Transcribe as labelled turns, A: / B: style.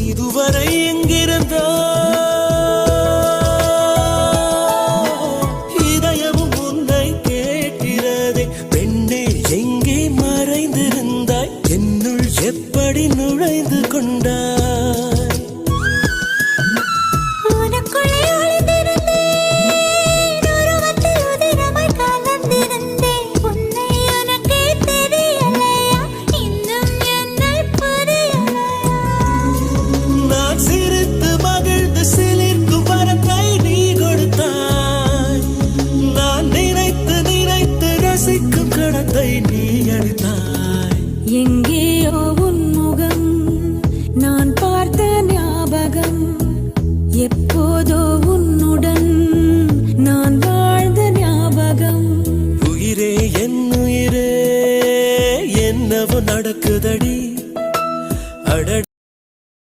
A: இதுவரை எங்கிருந்தோ இதயமும் உன்னை கேட்கிறதே. பெண்ணே எங்கே மறைந்திருந்தாய், என்னுள் எப்படி நுழைந்து கொண்டாய்?
B: எங்கேயோ உன் முகம் நான் பார்த்த ஞாபகம், எப்போதோ